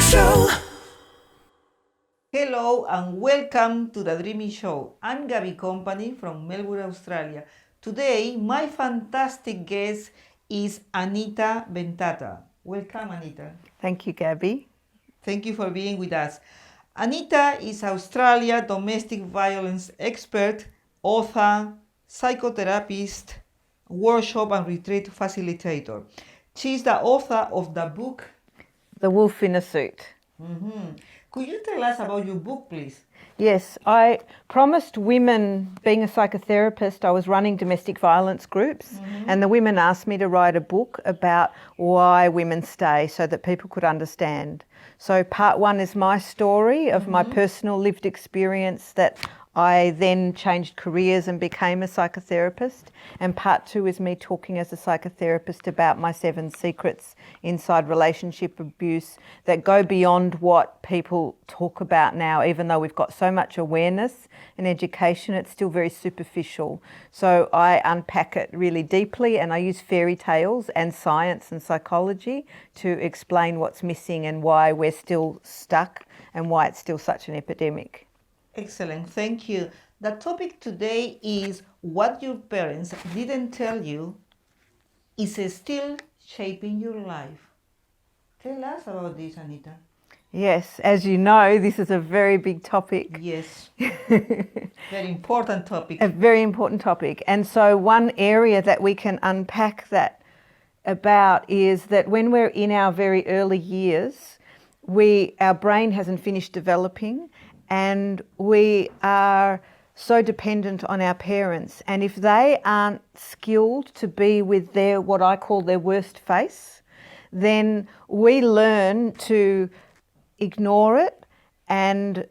Show. Hello and welcome to the Dreamy Show. I'm Gabby Company from Melbourne, Australia. Today, my fantastic guest is Anita Ventata. Welcome, Anita. Thank you, Gabby. Thank you for being with us. Anita is Australia domestic violence expert, author, psychotherapist, workshop and retreat facilitator. She is the author of the book The Wolf in a Suit. Could you tell us about your book, please? Yes, I promised women, being a psychotherapist, I was running domestic violence groups, and the women asked me to write a book about why women stay so that people could understand. So part one is my story of my personal lived experience that I then changed careers and became a psychotherapist. And part two is me talking as a psychotherapist about my 7 secrets inside relationship abuse that go beyond what people talk about now. Even though we've got so much awareness and education, it's still very superficial. So I unpack it really deeply, and I use fairy tales and science and psychology to explain what's missing and why we're still stuck and why it's still such an epidemic. Excellent, thank you. The topic today is what your parents didn't tell you is still shaping your life. Tell us about this, Anita. Yes, as you know, this is a very big topic. Yes, very important topic. A very important topic. And so one area that we can unpack that about is that when we're in our very early years, our brain hasn't finished developing, and we are so dependent on our parents. And if they aren't skilled to be with their, what I call their worst face, then we learn to ignore it, and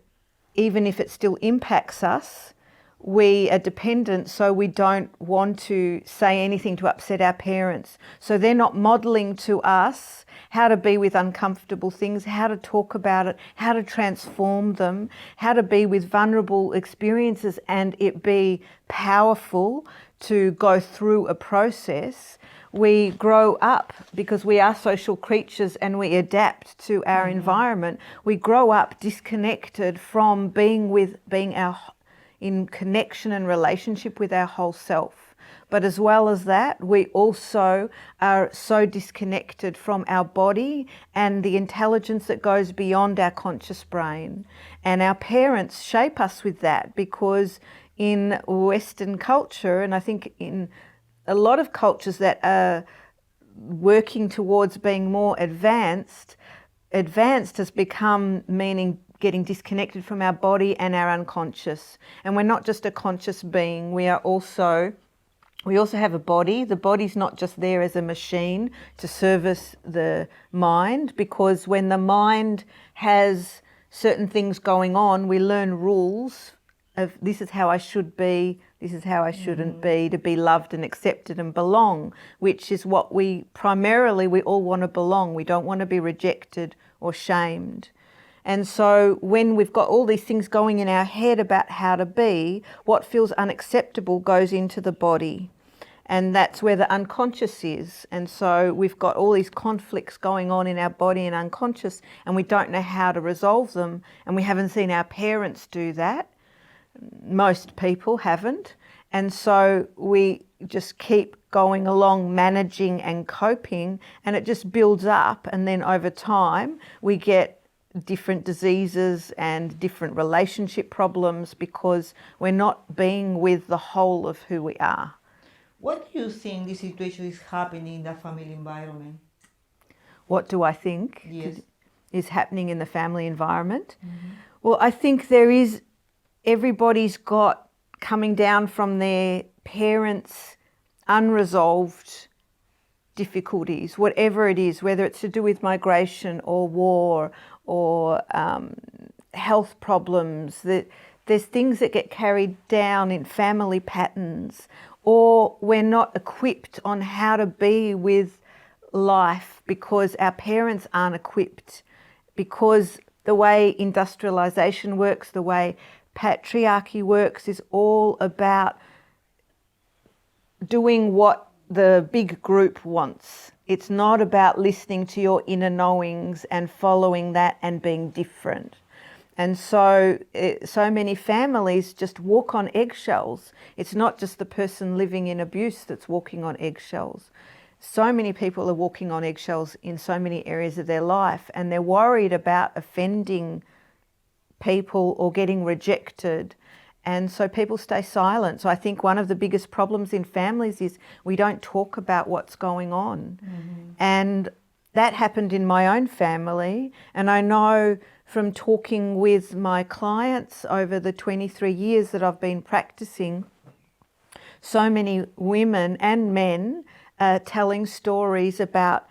even if it still impacts us, we are dependent, so we don't want to say anything to upset our parents. So they're not modelling to us how to be with uncomfortable things, how to talk about it, how to transform them, how to be with vulnerable experiences and it be powerful to go through a process. We grow up, because we are social creatures and we adapt to our environment. We grow up disconnected from being in connection and relationship with our whole self. But as well as that, we also are so disconnected from our body and the intelligence that goes beyond our conscious brain. And our parents shape us with that, because in Western culture, and I think in a lot of cultures that are working towards being more advanced has become meaning getting disconnected from our body and our unconscious. And we're not just a conscious being, we also have a body. The body's not just there as a machine to service the mind, because when the mind has certain things going on, we learn rules of this is how I should be, this is how I shouldn't be, to be loved and accepted and belong, which is what we all want to belong. We don't want to be rejected or shamed. And so when we've got all these things going in our head about how to be, what feels unacceptable goes into the body. And that's where the unconscious is. And so we've got all these conflicts going on in our body and unconscious, and we don't know how to resolve them. And we haven't seen our parents do that. Most people haven't. And so we just keep going along managing and coping, and it just builds up. And then over time, we get different diseases and different relationship problems because we're not being with the whole of who we are. What do you think this situation is happening in the family environment? What do I think is happening in the family environment? Well, I think everybody's got coming down from their parents' unresolved difficulties, whatever it is, whether it's to do with migration or war or health problems, that there's things that get carried down in family patterns, or we're not equipped on how to be with life because our parents aren't equipped, because the way industrialization works, the way patriarchy works, is all about doing what the big group wants. It's not about listening to your inner knowings and following that and being different. And so many families just walk on eggshells. It's not just the person living in abuse that's walking on eggshells. So many people are walking on eggshells in so many areas of their life, and they're worried about offending people or getting rejected. And so people stay silent. So I think one of the biggest problems in families is we don't talk about what's going on. And that happened in my own family. And I know from talking with my clients over the 23 years that I've been practicing, so many women and men are telling stories about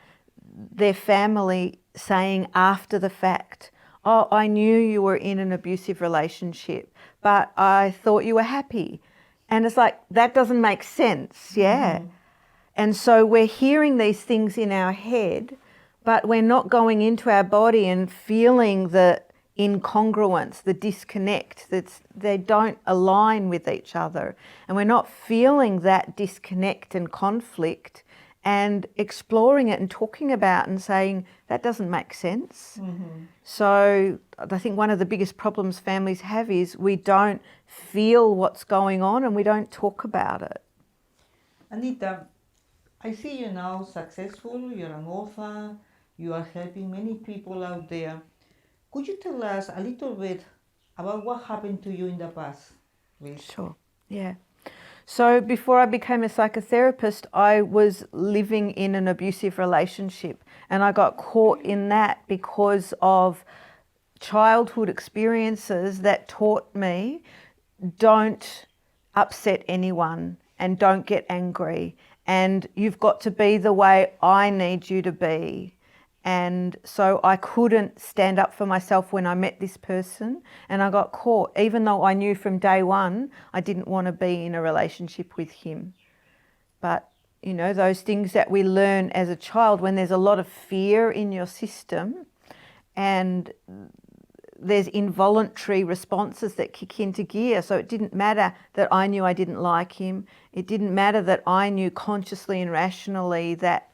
their family saying after the fact, "Oh, I knew you were in an abusive relationship, but I thought you were happy." And it's like, that doesn't make sense, yeah. And so we're hearing these things in our head, but we're not going into our body and feeling the incongruence, the disconnect, they don't align with each other. And we're not feeling that disconnect and conflict and exploring it and talking about and saying, that doesn't make sense. So I think one of the biggest problems families have is we don't feel what's going on and we don't talk about it. Anita, I see you now successful, you're an author, you are helping many people out there. Could you tell us a little bit about what happened to you in the past, please? Sure, yeah. So before I became a psychotherapist, I was living in an abusive relationship, and I got caught in that because of childhood experiences that taught me don't upset anyone and don't get angry, and you've got to be the way I need you to be. And so I couldn't stand up for myself when I met this person, and I got caught, even though I knew from day one I didn't want to be in a relationship with him. But, you know, those things that we learn as a child when there's a lot of fear in your system and there's involuntary responses that kick into gear. So it didn't matter that I knew I didn't like him. It didn't matter that I knew consciously and rationally that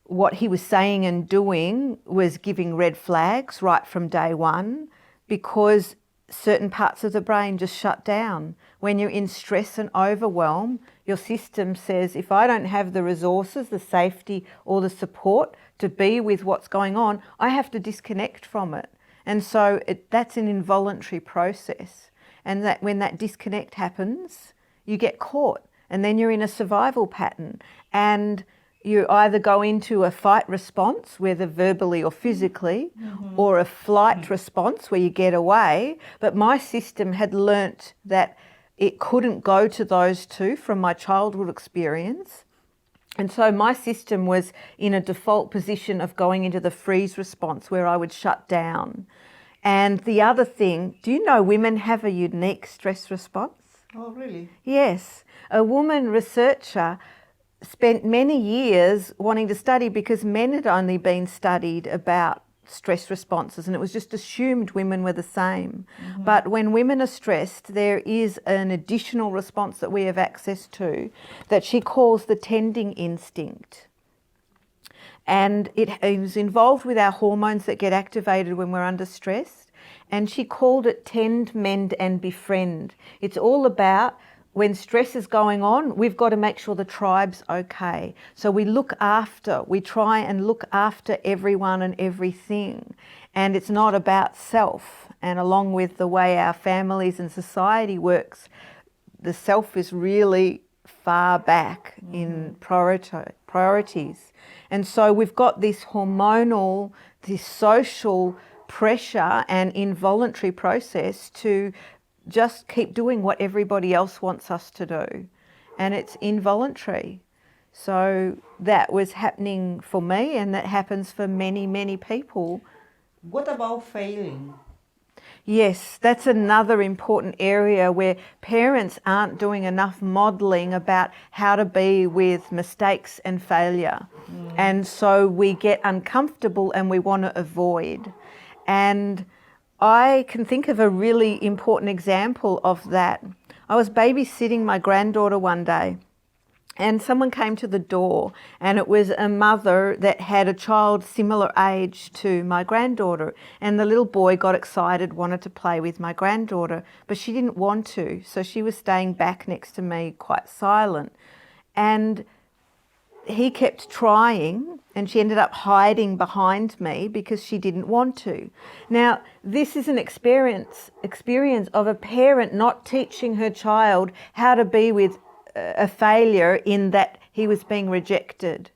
what he was saying and doing was giving red flags right from day one, because certain parts of the brain just shut down. When you're in stress and overwhelm, your system says, if I don't have the resources, the safety or the support to be with what's going on, I have to disconnect from it. And so that's an involuntary process. And that when that disconnect happens, you get caught, and then you're in a survival pattern. And you either go into a fight response, whether verbally or physically, or a flight response where you get away. But my system had learnt that it couldn't go to those two from my childhood experience. And so my system was in a default position of going into the freeze response where I would shut down. And the other thing, do you know women have a unique stress response? Oh, really? Yes. A woman researcher spent many years wanting to study, because men had only been studied about stress responses and it was just assumed women were the same. But when women are stressed, there is an additional response that we have access to that she calls the tending instinct. And it is involved with our hormones that get activated when we're under stress. And she called it tend, mend and befriend. It's all about when stress is going on, we've got to make sure the tribe's okay. So we try and look after everyone and everything. And it's not about self. And along with the way our families and society works, the self is really far back in priorities. And so we've got this hormonal, this social pressure and involuntary process to just keep doing what everybody else wants us to do. And it's involuntary. So that was happening for me, and that happens for many, many people. What about failing? Yes, that's another important area where parents aren't doing enough modelling about how to be with mistakes and failure. And so we get uncomfortable and we want to avoid. And I can think of a really important example of that. I was babysitting my granddaughter one day, and someone came to the door, and it was a mother that had a child similar age to my granddaughter, and the little boy got excited, wanted to play with my granddaughter, but she didn't want to, so she was staying back next to me quite silent, and he kept trying, and she ended up hiding behind me because she didn't want to. Now, this is an experience of a parent not teaching her child how to be with a failure in that he was being rejected.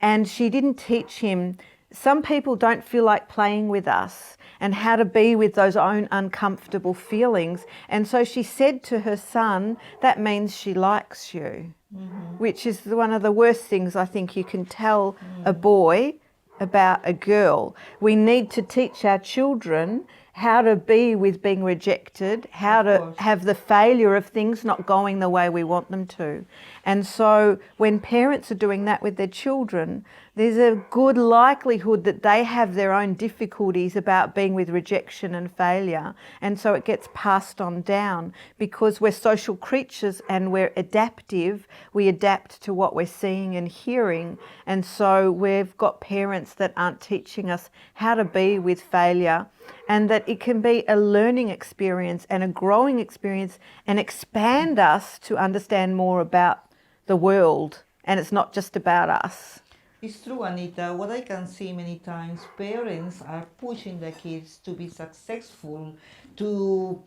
And she didn't teach him, some people don't feel like playing with us, and how to be with those own uncomfortable feelings. And so she said to her son, that means she likes you. Which is one of the worst things I think you can tell a boy about a girl. We need to teach our children how to be with being rejected, how to have the failure of things not going the way we want them to. And so when parents are doing that with their children, there's a good likelihood that they have their own difficulties about being with rejection and failure. And so it gets passed on down because we're social creatures and we're adaptive. We adapt to what we're seeing and hearing. And so we've got parents that aren't teaching us how to be with failure, and that it can be a learning experience and a growing experience and expand us to understand more about the world. And it's not just about us. It's true, Anita. What I can see many times, parents are pushing the kids to be successful, to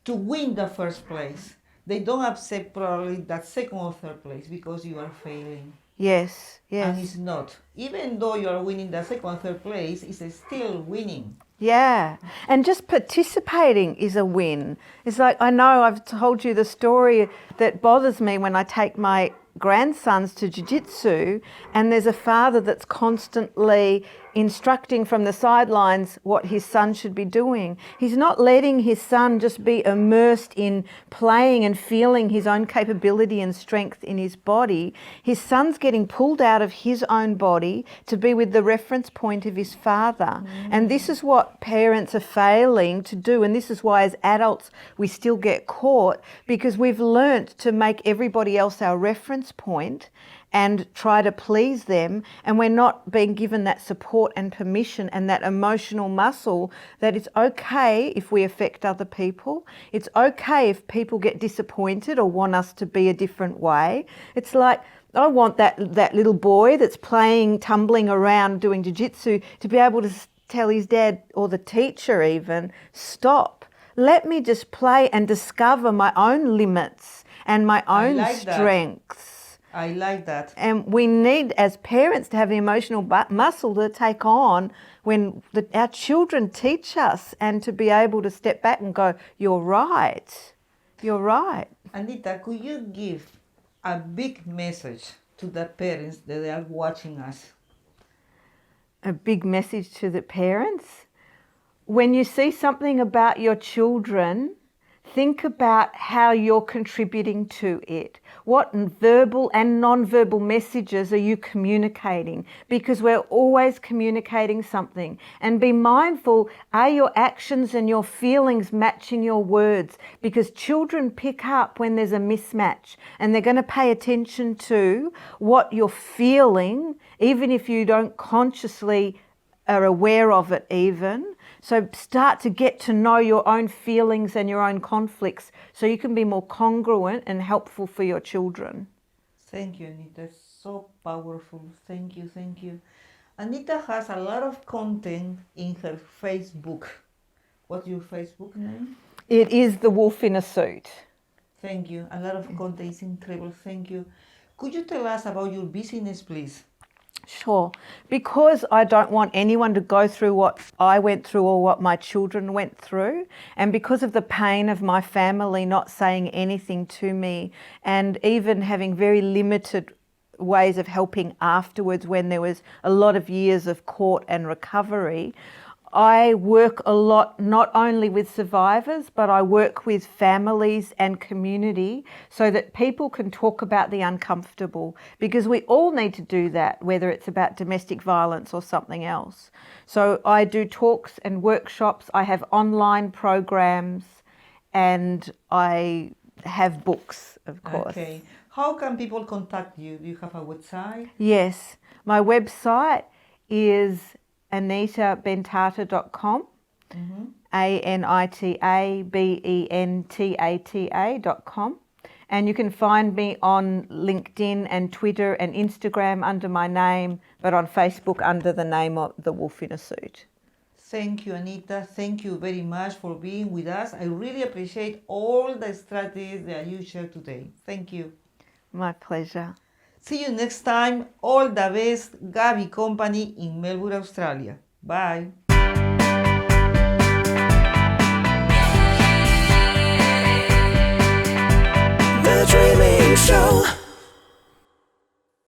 win the first place. They don't accept probably that second or third place because you are failing. Yes, And yes. it's not. Even though you are winning the second or third place, it's still winning. Yeah, and just participating is a win. It's like, I know I've told you the story that bothers me when I take my grandsons to jiu-jitsu, and there's a father that's constantly instructing from the sidelines what his son should be doing. He's not letting his son just be immersed in playing and feeling his own capability and strength in his body. His son's getting pulled out of his own body to be with the reference point of his father. And this is what parents are failing to do, and this is why as adults we still get caught, because we've learnt to make everybody else our reference point and try to please them, and we're not being given that support and permission and that emotional muscle that it's okay if we affect other people. It's okay if people get disappointed or want us to be a different way. It's like, I want that little boy that's playing, tumbling around doing jiu-jitsu to be able to tell his dad or the teacher even, stop. Let me just play and discover my own limits and my own strengths. I like that. And we need, as parents, to have the emotional muscle to take on when our children teach us, and to be able to step back and go, you're right, you're right. Anita, could you give a big message to the parents that are watching us? A big message to the parents? When you see something about your children, think about how you're contributing to it. What verbal and non-verbal messages are you communicating? Because we're always communicating something. And be mindful, are your actions and your feelings matching your words? Because children pick up when there's a mismatch, and they're going to pay attention to what you're feeling, even if you don't consciously are aware of it even. So start to get to know your own feelings and your own conflicts so you can be more congruent and helpful for your children. Thank you, Anita. It's so powerful. Thank you, thank you. Anita has a lot of content in her Facebook. What's your Facebook name? It is The Wolf in a Suit. Thank you. A lot of content is incredible. Thank you. Could you tell us about your business, please? Sure. Because I don't want anyone to go through what I went through or what my children went through, and because of the pain of my family not saying anything to me, and even having very limited ways of helping afterwards when there was a lot of years of court and recovery, I work a lot not only with survivors, but I work with families and community so that people can talk about the uncomfortable, because we all need to do that, whether it's about domestic violence or something else. So I do talks and workshops, I have online programs, and I have books, of course. Okay. How can people contact you? Do you have a website? Yes, my website is anitabentata.com, ANITABENTATA.com. And you can find me on LinkedIn and Twitter and Instagram under my name, but on Facebook under the name of The Wolf in a Suit. Thank you, Anita. Thank you very much for being with us. I really appreciate all the strategies that you shared today. Thank you. My pleasure. See you next time. All the best, Gaby Company in Melbourne, Australia. Bye. The Dreaming Show.